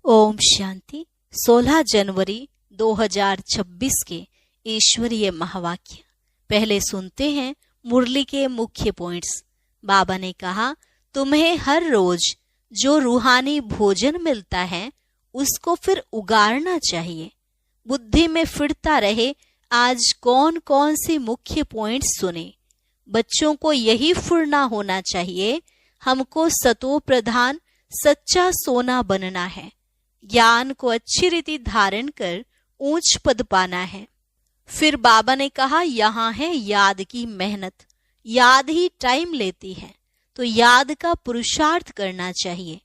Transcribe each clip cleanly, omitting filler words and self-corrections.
ओम शांति। 16 जनवरी 2026 के ईश्वरीय महावाक्य। पहले सुनते हैं मुरली के मुख्य पॉइंट्स। बाबा ने कहा, तुम्हें हर रोज जो रूहानी भोजन मिलता है उसको फिर उगाड़ना चाहिए। बुद्धि में फिरता रहे आज कौन कौन सी मुख्य पॉइंट्स सुने। बच्चों को यही फुरना होना चाहिए, हमको सतो प्रधान सच्चा सोना बनना है। ज्ञान को अच्छी रीति धारण कर ऊंच पद पाना है। फिर बाबा ने कहा, यहाँ है याद की मेहनत। याद ही टाइम लेती है, तो याद का पुरुषार्थ करना चाहिए।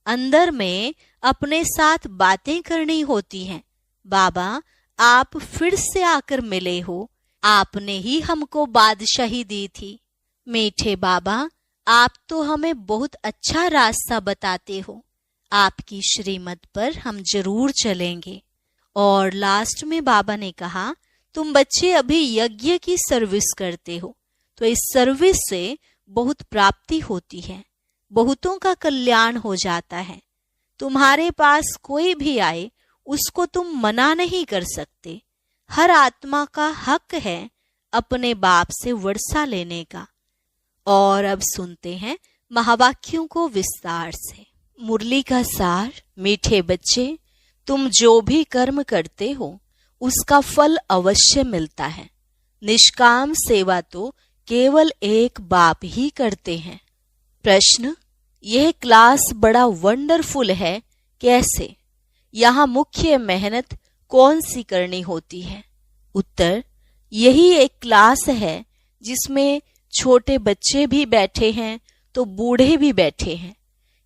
अंदर में अपने साथ बातें करनी होती हैं। बाबा, आप फिर से आकर मिले हो, आपने ही हमको बादशाही दी थी। मीठे बाबा, आप तो हमें बहुत अच्छा रास्ता बताते हो। आपकी श्रीमत पर हम जरूर चलेंगे। और लास्ट में बाबा ने कहा, तुम बच्चे अभी यज्ञ की सर्विस करते हो, तो इस सर्विस से बहुत प्राप्ति होती है, बहुतों का कल्याण हो जाता है। तुम्हारे पास कोई भी आए उसको तुम मना नहीं कर सकते। हर आत्मा का हक है अपने बाप से वर्षा लेने का। और अब सुनते हैं महावाक्यों को विस्तार से। मुरली का सार। मीठे बच्चे, तुम जो भी कर्म करते हो उसका फल अवश्य मिलता है। निष्काम सेवा तो केवल एक बाप ही करते हैं। प्रश्न, यह क्लास बड़ा वंडरफुल है, कैसे? यहाँ मुख्य मेहनत कौन सी करनी होती है? उत्तर, यही एक क्लास है जिसमें छोटे बच्चे भी बैठे हैं तो बूढ़े भी बैठे हैं।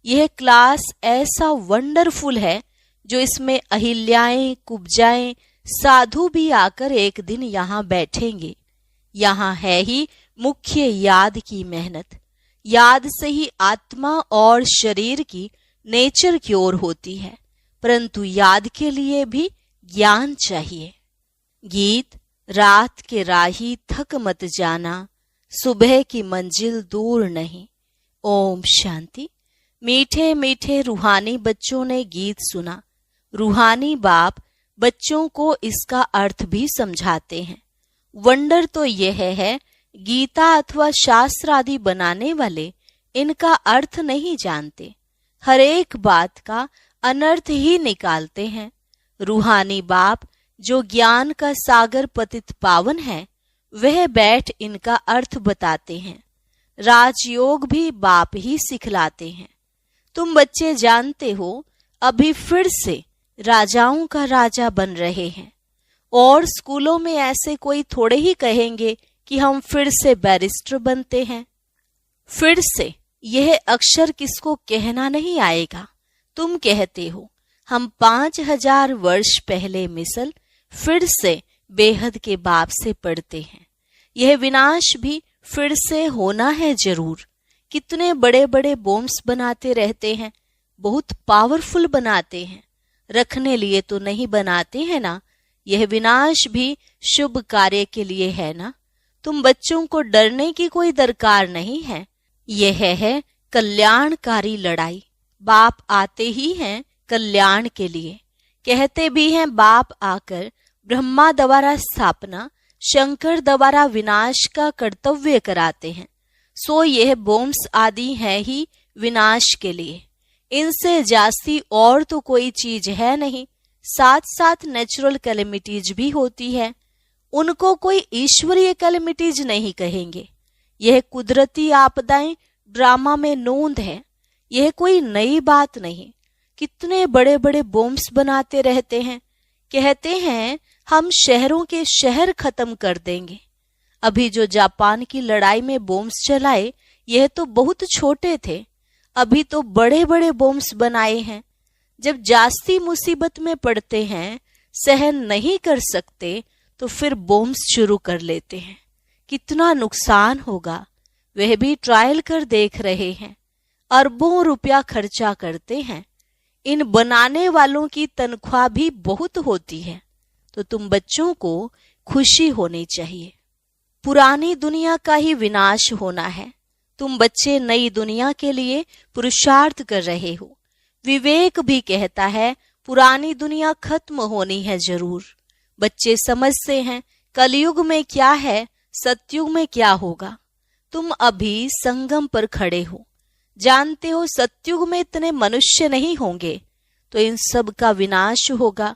यह क्लास ऐसा वंडरफुल है जो इसमें अहिल्याएं, कुब्जाएं, साधु भी आकर एक दिन यहाँ बैठेंगे। यहाँ है ही मुख्य याद की मेहनत। याद से ही आत्मा और शरीर की नेचर क्योर होती है, परंतु याद के लिए भी ज्ञान चाहिए। गीत। रात के राही थक मत जाना, सुबह की मंजिल दूर नहीं। ओम शांति। मीठे मीठे रूहानी बच्चों ने गीत सुना। रूहानी बाप बच्चों को इसका अर्थ भी समझाते हैं। वंडर तो यह है, गीता अथवा शास्त्र आदि बनाने वाले इनका अर्थ नहीं जानते, हर एक बात का अनर्थ ही निकालते हैं। रूहानी बाप जो ज्ञान का सागर पतित पावन है, वह बैठ इनका अर्थ बताते हैं। राजयोग भी बाप ही सिखलाते हैं। तुम बच्चे जानते हो, अभी फिर से राजाओं का राजा बन रहे हैं। और स्कूलों में ऐसे कोई थोड़े ही कहेंगे कि हम फिर से बैरिस्टर बनते हैं। फिर से यह अक्षर किसको कहना नहीं आएगा। तुम कहते हो, हम 5000 वर्ष पहले मिसल फिर से बेहद के बाप से पढ़ते हैं। यह विनाश भी फिर से होना है जरूर। कितने बड़े बड़े बॉम्ब्स बनाते रहते हैं, बहुत पावरफुल बनाते हैं, रखने लिए तो नहीं बनाते हैं ना। यह विनाश भी शुभ कार्य के लिए है ना। तुम बच्चों को डरने की कोई दरकार नहीं है। यह है कल्याणकारी लड़ाई। बाप आते ही हैं कल्याण के लिए। कहते भी हैं, बाप आकर ब्रह्मा द्वारा स्थापना, शंकर द्वारा विनाश का कर्तव्य कराते हैं। सो यह बॉम्ब्स आदि है ही विनाश के लिए। इनसे जास्ती और तो कोई चीज है नहीं। साथ साथ नेचुरल कैलेमिटीज भी होती है, उनको कोई ईश्वरीय कैलेमिटीज नहीं कहेंगे। यह कुदरती आपदाएं ड्रामा में नोंद है, यह कोई नई बात नहीं। कितने बड़े बड़े बॉम्ब्स बनाते रहते हैं, कहते हैं हम शहरों के शहर खत्म कर देंगे। अभी जो जापान की लड़ाई में बॉम्ब्स चलाए, यह तो बहुत छोटे थे, अभी तो बड़े बड़े बॉम्ब्स बनाए हैं। जब जास्ती मुसीबत में पड़ते हैं, सहन नहीं कर सकते, तो फिर बॉम्ब्स शुरू कर लेते हैं। कितना नुकसान होगा, वह भी ट्रायल कर देख रहे हैं। अरबों रुपया खर्चा करते हैं। इन बनाने वालों की तनख्वाह भी बहुत होती है। तो तुम बच्चों को खुशी होनी चाहिए। पुरानी दुनिया का ही विनाश होना है। तुम बच्चे नई दुनिया के लिए पुरुषार्थ कर रहे हो। विवेक भी कहता है पुरानी दुनिया खत्म होनी है जरूर। बच्चे समझते हैं कलयुग में क्या है, सतयुग में क्या होगा। तुम अभी संगम पर खड़े हो, जानते हो सतयुग में इतने मनुष्य नहीं होंगे, तो इन सब का विनाश होगा।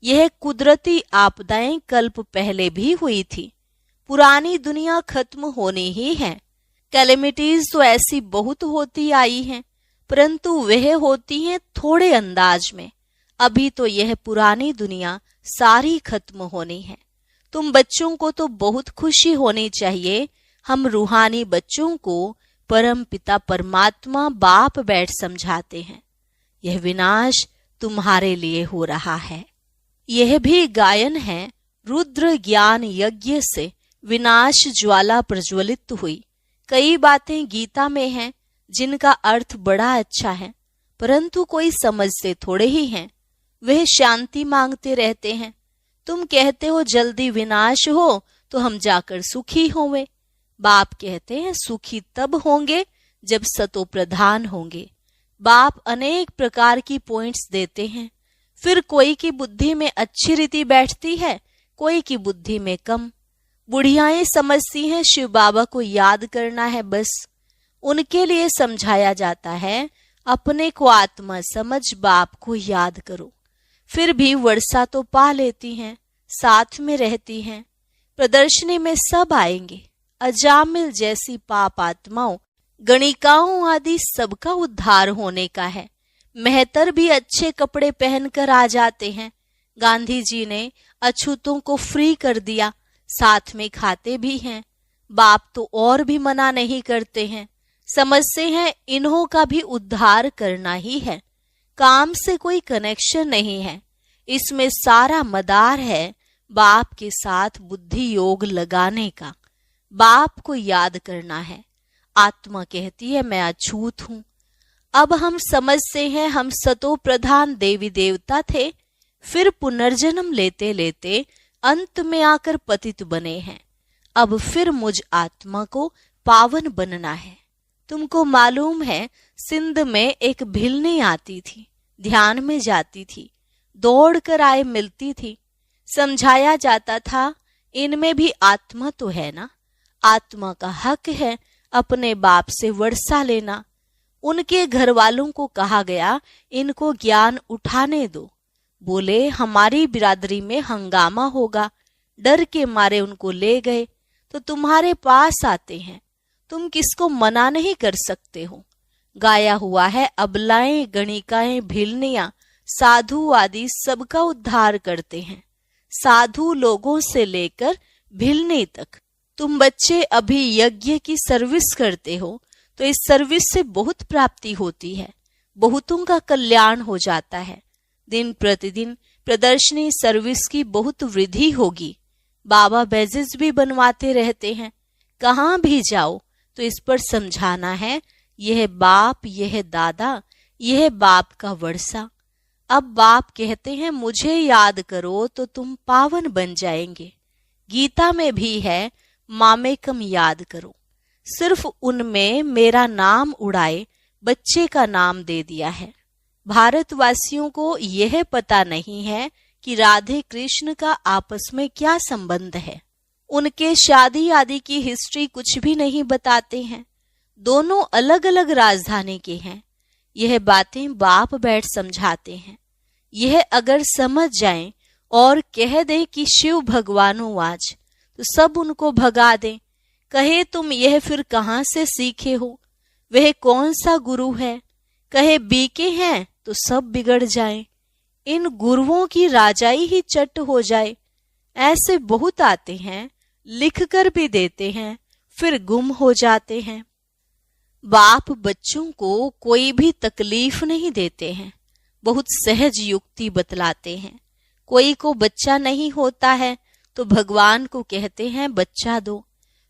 यह कुदरती आपदाएं कल्प पहले भी हुई थी। पुरानी दुनिया खत्म होनी ही है। कैलेमिटीज तो ऐसी बहुत होती आई हैं, परंतु वह होती हैं थोड़े अंदाज में। अभी तो यह पुरानी दुनिया सारी खत्म होनी है। तुम बच्चों को तो बहुत खुशी होनी चाहिए। हम रूहानी बच्चों को परम पिता परमात्मा बाप बैठ समझाते हैं, यह विनाश तुम्हारे लिए हो रहा है। यह भी गायन है, रुद्र ज्ञान यज्ञ से विनाश ज्वाला प्रज्वलित हुई। कई बातें गीता में हैं जिनका अर्थ बड़ा अच्छा है, परंतु कोई समझते थोड़े ही हैं। वह शांति मांगते रहते हैं। तुम कहते हो जल्दी विनाश हो तो हम जाकर सुखी होंगे। बाप कहते हैं सुखी तब होंगे जब सतो प्रधान होंगे। बाप अनेक प्रकार की पॉइंट्स देते हैं। फिर कोई की बुद्धि में अच्छी रीति बैठती है, कोई की बुद्धि में कम। बुढ़ियाएं समझती हैं शिव बाबा को याद करना है बस। उनके लिए समझाया जाता है अपने को आत्मा समझ बाप को याद करो। फिर भी वर्षा तो पा लेती हैं, साथ में रहती हैं। प्रदर्शनी में सब आएंगे। अजामिल जैसी पाप आत्माओं, गणिकाओं आदि सबका उद्धार होने का है। मेहतर भी अच्छे कपड़े पहनकर आ जाते हैं। गांधी जी ने अछूतों को फ्री कर दिया, साथ में खाते भी हैं। बाप तो और भी मना नहीं करते हैं। समझते हैं इन्हों का भी उद्धार करना ही है। काम से कोई कनेक्शन नहीं है। इसमें सारा मदार है बाप के साथ बुद्धि योग लगाने का। बाप को याद करना है। आत्मा कहती है मैं अछूत हूं। अब हम समझते हैं हम सतो प्रधान देवी देवता थे, फिर पुनर्जन्म लेते लेते अंत में आकर पतित बने हैं। अब फिर मुझ आत्मा को पावन बनना है। तुमको मालूम है सिंध में एक भिलनी आती थी, ध्यान में जाती थी, दौड़ कर आए मिलती थी। समझाया जाता था इनमें भी आत्मा तो है ना, आत्मा का हक है अपने बाप से वर्षा लेना। उनके घर वालों को कहा गया इनको ज्ञान उठाने दो। बोले हमारी बिरादरी में हंगामा होगा। डर के मारे उनको ले गए। तो तुम्हारे पास आते हैं, तुम किसको मना नहीं कर सकते हो। गाया हुआ है अबलाएं गणिकाएं भिलनियां साधु आदि सबका उद्धार करते हैं, साधु लोगों से लेकर भिलने तक। तुम बच्चे अभी यज्ञ की सर्विस करते हो, तो इस सर्विस से बहुत प्राप्ति होती है, बहुतों का कल्याण हो जाता है। दिन प्रतिदिन प्रदर्शनी सर्विस की बहुत वृद्धि होगी। बाबा बैजेस भी बनवाते रहते हैं। कहाँ भी जाओ तो इस पर समझाना है, यह बाप, यह दादा, यह बाप का वर्षा। अब बाप कहते हैं मुझे याद करो तो तुम पावन बन जाएंगे। गीता में भी है मामेकम याद करो। सिर्फ उनमें मेरा नाम उड़ाए बच्चे का नाम दे दिया है। भारतवासियों को यह पता नहीं है कि राधे कृष्ण का आपस में क्या संबंध है। उनके शादी आदि की हिस्ट्री कुछ भी नहीं बताते हैं। दोनों अलग अलग राजधानी के हैं। यह बातें बाप बैठ समझाते हैं। यह अगर समझ जाएं और कह दें कि शिव भगवानो आज, तो सब उनको भगा दें। कहे तुम यह फिर कहाँ से सीखे हो, वह कौन सा गुरु है। कहे बीके हैं तो सब बिगड़ जाएं। इन गुरुओं की राजाई ही चट हो जाए। ऐसे बहुत आते हैं, लिख कर भी देते हैं, फिर गुम हो जाते हैं। बाप बच्चों को कोई भी तकलीफ नहीं देते हैं, बहुत सहज युक्ति बतलाते हैं। कोई को बच्चा नहीं होता है तो भगवान को कहते हैं बच्चा दो,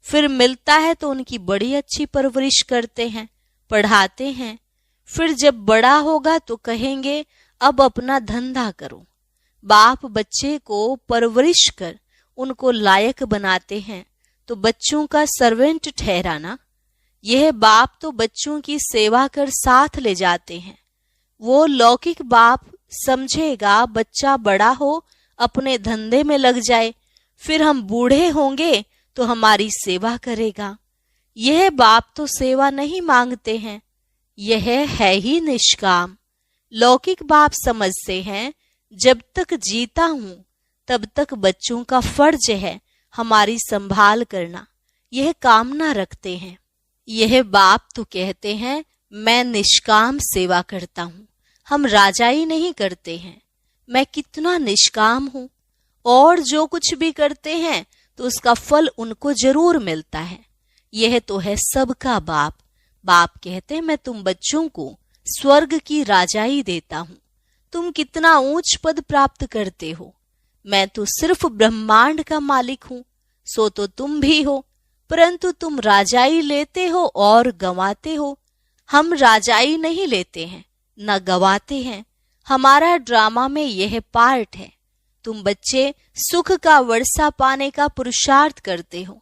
फिर मिलता है तो उनकी बड़ी अच्छी परवरिश करते हैं, पढ़ाते हैं। फिर जब बड़ा होगा तो कहेंगे अब अपना धंधा करो। बाप बच्चे को परवरिश कर उनको लायक बनाते हैं, तो बच्चों का सर्वेंट ठहराना। यह बाप तो बच्चों की सेवा कर साथ ले जाते हैं। वो लौकिक बाप समझेगा बच्चा बड़ा हो अपने धंधे में लग जाए, फिर हम बूढ़े होंगे तो हमारी सेवा करेगा। यह बाप तो सेवा नहीं मांगते हैं, यह है ही निष्काम। लौकिक बाप समझते हैं जब तक जीता हूं तब तक बच्चों का फर्ज है हमारी संभाल करना, यह कामना रखते हैं। यह बाप तो कहते हैं मैं निष्काम सेवा करता हूं, हम राजाई नहीं करते हैं। मैं कितना निष्काम हूं, और जो कुछ भी करते हैं तो उसका फल उनको जरूर मिलता है। यह तो है सबका बाप। बाप कहते हैं मैं तुम बच्चों को स्वर्ग की राजाई देता हूं। तुम कितना ऊंच पद प्राप्त करते हो, मैं तो सिर्फ ब्रह्मांड का मालिक हूं, सो तो तुम भी हो, परंतु तुम राजाई लेते हो और गंवाते हो। हम राजाई नहीं लेते हैं न गंवाते हैं, हमारा ड्रामा में यह पार्ट है। तुम बच्चे सुख का वर्षा पाने का पुरुषार्थ करते हो,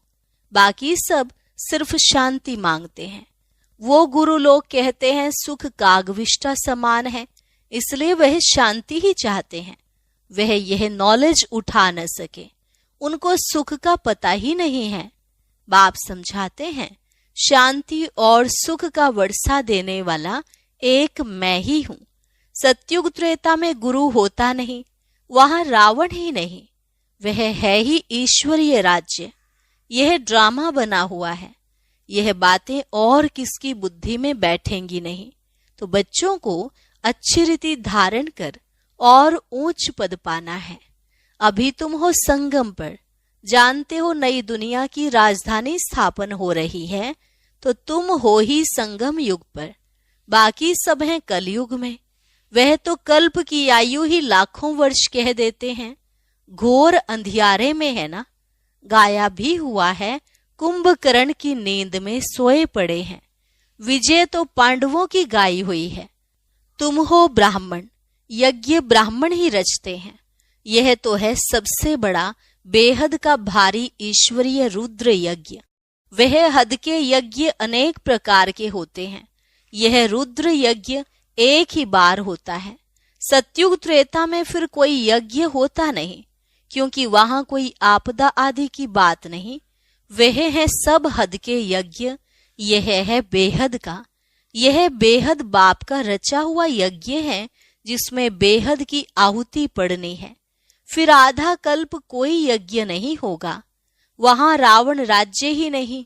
बाकी सब सिर्फ शांति मांगते हैं। वो गुरु लोग कहते हैं सुख कागविष्टा समान है, इसलिए वह शांति ही चाहते हैं। वह यह नॉलेज उठा न सके, उनको सुख का पता ही नहीं है। बाप समझाते हैं शांति और सुख का वर्षा देने वाला एक मैं ही हूं। सत्युग त्रेता में गुरु होता नहीं, वहां रावण ही नहीं, वह है ही ईश्वरीय राज्य। यह ड्रामा बना हुआ है, यह बातें और किसकी बुद्धि में बैठेंगी नहीं। तो बच्चों को अच्छी रीति धारण कर और ऊंच पद पाना है। अभी तुम हो संगम पर, जानते हो नई दुनिया की राजधानी स्थापन हो रही है, तो तुम हो ही संगम युग पर, बाकी सब हैं कलयुग में। वह तो कल्प की आयु ही लाखों वर्ष कह देते हैं, घोर अंधियारे में है ना। गाया भी हुआ है कुंभकर्ण की नींद में सोए पड़े हैं, विजय तो पांडवों की गाई हुई है। तुम हो ब्राह्मण, यज्ञ ब्राह्मण ही रचते हैं। यह तो है सबसे बड़ा बेहद का भारी ईश्वरीय रुद्र यज्ञ। वह हद के यज्ञ अनेक प्रकार के होते हैं, यह रुद्र यज्ञ एक ही बार होता है। सत्युग त्रेता में फिर कोई यज्ञ होता नहीं, क्योंकि वहां कोई आपदा आदि की बात नहीं। वह है सब हद के यज्ञ, यह है बेहद का। यह बेहद बाप का रचा हुआ यज्ञ है, जिसमें बेहद की आहुति पड़नी है। फिर आधा कल्प कोई यज्ञ नहीं होगा, वहां रावण राज्य ही नहीं।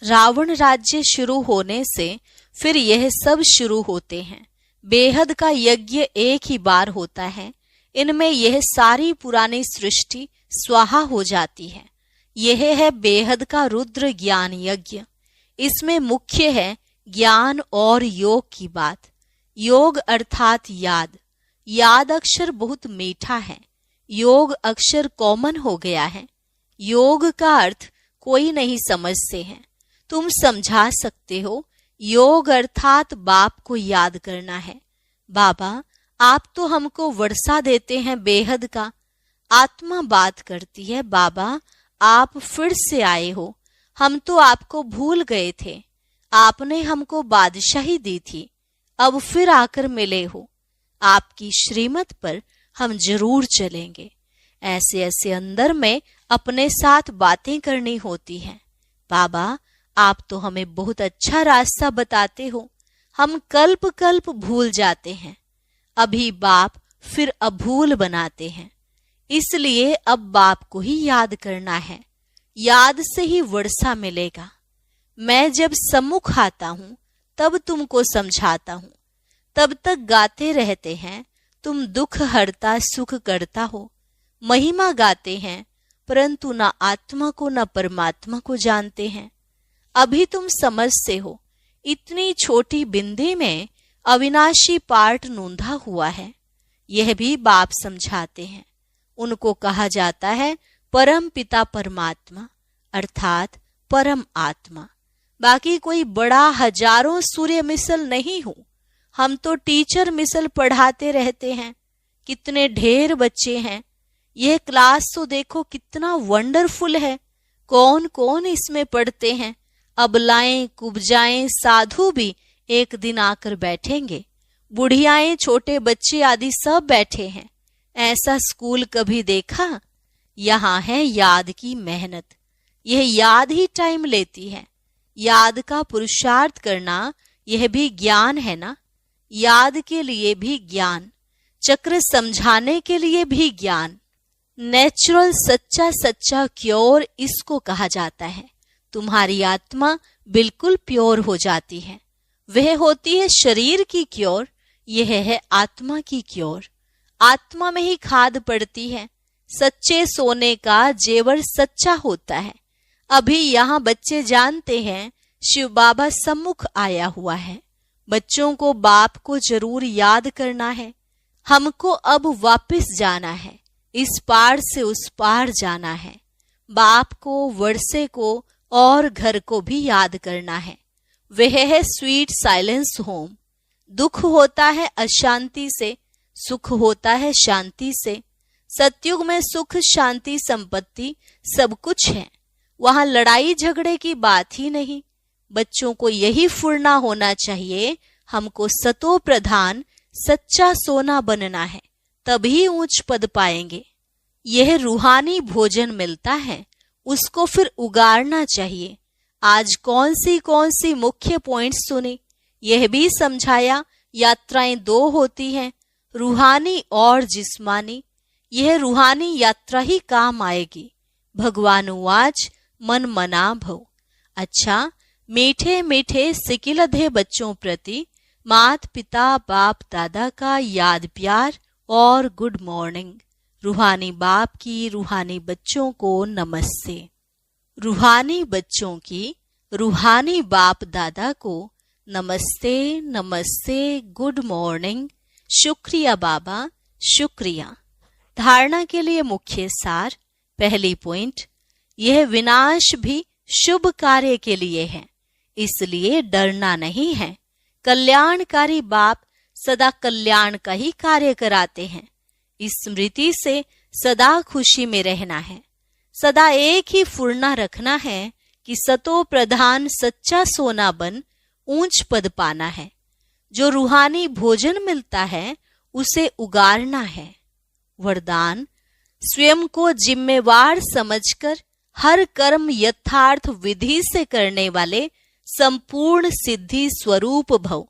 रावण राज्य शुरू होने से फिर यह सब शुरू होते हैं। बेहद का यज्ञ एक ही बार होता है, इनमें यह सारी पुरानी सृष्टि स्वाहा हो जाती है। यह है बेहद का रुद्र ज्ञान यज्ञ। इसमें मुख्य है ज्ञान और योग की बात। योग अर्थात याद। याद अक्षर बहुत मीठा है, योग अक्षर कॉमन हो गया है। योग का अर्थ कोई नहीं समझते हैं, तुम समझा सकते हो। योग अर्थात बाप को याद करना है। बाबा आप तो हमको वर्षा देते हैं बेहद का। आत्मा बात करती है, बाबा आप फिर से आए हो, हम तो आपको भूल गए थे। आपने हमको बादशाही दी थी, अब फिर आकर मिले हो। आपकी श्रीमत पर हम जरूर चलेंगे। ऐसे ऐसे अंदर में अपने साथ बातें करनी होती हैं। बाबा आप तो हमें बहुत अच्छा रास्ता बताते हो, हम कल्प कल्प भूल जाते हैं। अभी बाप फिर अभूल बनाते हैं, इसलिए अब बाप को ही याद करना है। याद से ही वर्षा मिलेगा। मैं जब सम्मुख आता हूं तब तुमको समझाता हूं, तब तक गाते रहते हैं तुम दुख हरता सुख करता हो। महिमा गाते हैं, परंतु न आत्मा को न परमात्मा को जानते हैं। अभी तुम समझते हो, इतनी छोटी बिंदी में अविनाशी पाठ नोंधा हुआ है। यह भी बाप समझाते हैं। उनको कहा जाता है परम पिता परमात्मा अर्थात परम आत्मा। बाकी कोई बड़ा हजारों सूर्य मिसल नहीं हूं, हम तो टीचर मिसल पढ़ाते रहते हैं। कितने ढेर बच्चे हैं, यह क्लास तो देखो कितना वंडरफुल है। कौन कौन इसमें पढ़ते हैं। अबलाएं कुब्जाएं साधु भी एक दिन आकर बैठेंगे। बुढ़ियाएं, छोटे बच्चे आदि सब बैठे हैं। ऐसा स्कूल कभी देखा? यहाँ है याद की मेहनत। यह याद ही टाइम लेती है। याद का पुरुषार्थ करना, यह भी ज्ञान है ना। याद के लिए भी ज्ञान, चक्र समझाने के लिए भी ज्ञान। नेचुरल सच्चा सच्चा क्योर इसको कहा जाता है। तुम्हारी आत्मा बिल्कुल प्योर हो जाती है। वह होती है शरीर की क्योर, यह है आत्मा की क्योर। आत्मा में ही खाद पड़ती है। सच्चे सोने का जेवर सच्चा होता है। अभी यहाँ बच्चे जानते हैं शिव बाबा सम्मुख आया हुआ है। बच्चों को बाप को जरूर याद करना है। हमको अब वापस जाना है, इस पार से उस पार जाना है। बाप को, वर्षे को और घर को भी याद करना है। वह है स्वीट साइलेंस होम। दुख होता है अशांति से, सुख होता है शांति से। सतयुग में सुख, शांति, संपत्ति सब कुछ है। वहां लड़ाई झगड़े की बात ही नहीं। बच्चों को यही फुरना होना चाहिए, हमको सतो प्रधान सच्चा सोना बनना है, तभी ऊंच पद पाएंगे। यह रूहानी भोजन मिलता है, उसको फिर उगाड़ना चाहिए। आज कौन सी मुख्य पॉइंट्स सुने, यह भी समझाया। यात्राएं दो होती हैं, रूहानी और जिस्मानी। यह रूहानी यात्रा ही काम आएगी। भगवानुवाच मन मना भव। अच्छा, मीठे मीठे सिकिलधे बच्चों प्रति मात पिता बाप दादा का याद प्यार और गुड मॉर्निंग। रूहानी बाप की रूहानी बच्चों को नमस्ते। रूहानी बच्चों की रूहानी बाप दादा को नमस्ते नमस्ते, गुड मॉर्निंग। शुक्रिया बाबा, शुक्रिया। धारणा के लिए मुख्य सार। पहली पॉइंट, यह विनाश भी शुभ कार्य के लिए है, इसलिए डरना नहीं है। कल्याणकारी बाप सदा कल्याण का ही कार्य कराते हैं। इस स्मृति से सदा खुशी में रहना है। सदा एक ही फुरना रखना है कि सतो प्रधान सच्चा सोना बन ऊंच पद पाना है। जो रूहानी भोजन मिलता है उसे उगारना है। वरदान, स्वयं को जिम्मेवार समझकर हर कर्म यथार्थ विधि से करने वाले संपूर्ण सिद्धि स्वरूप भव।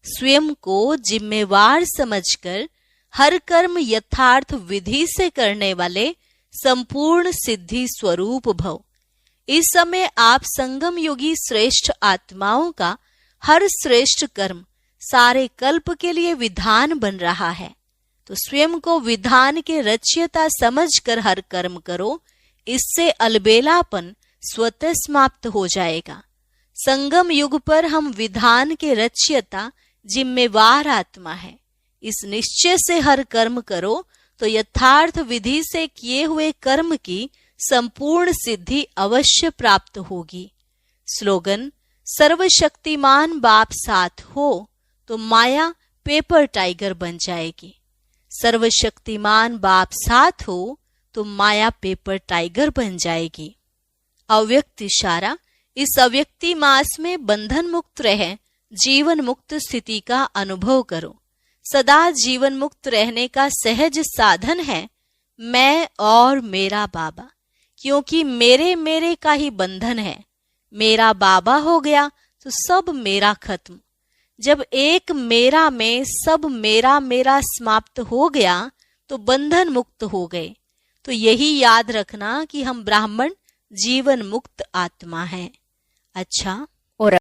स्वयं को जिम्मेवार समझकर हर कर्म यथार्थ विधि से करने वाले संपूर्ण सिद्धि स्वरूप भव। इस समय आप संगम योगी श्रेष्ठ आत्माओं का हर श्रेष्ठ कर्म सारे कल्प के लिए विधान बन रहा है। तो स्वयं को विधान के रचयिता समझकर हर कर्म करो, इससे अलबेलापन स्वतः समाप्त हो जाएगा। संगम युग पर हम विधान के रचयिता जिम्मेवार आत्मा है। इस निश्चय से हर कर्म करो तो यथार्थ विधि से किए हुए कर्म की संपूर्ण सिद्धि अवश्य प्राप्त होगी। स्लोगन, सर्वशक्तिमान बाप साथ हो तो माया पेपर टाइगर बन जाएगी। सर्वशक्तिमान बाप साथ हो तो माया पेपर टाइगर बन जाएगी। अव्यक्त इशारा, इस अव्यक्ति मास में बंधन मुक्त रह जीवन मुक्त स्थिति का अनुभव करो। सदा जीवन मुक्त रहने का सहज साधन है मैं और मेरा बाबा, क्योंकि मेरे का ही बंधन है। मेरा बाबा हो गया तो सब मेरा खत्म। जब एक मेरा में सब मेरा समाप्त हो गया तो बंधन मुक्त हो गए। तो यही याद रखना कि हम ब्राह्मण जीवन मुक्त आत्मा हैं। अच्छा,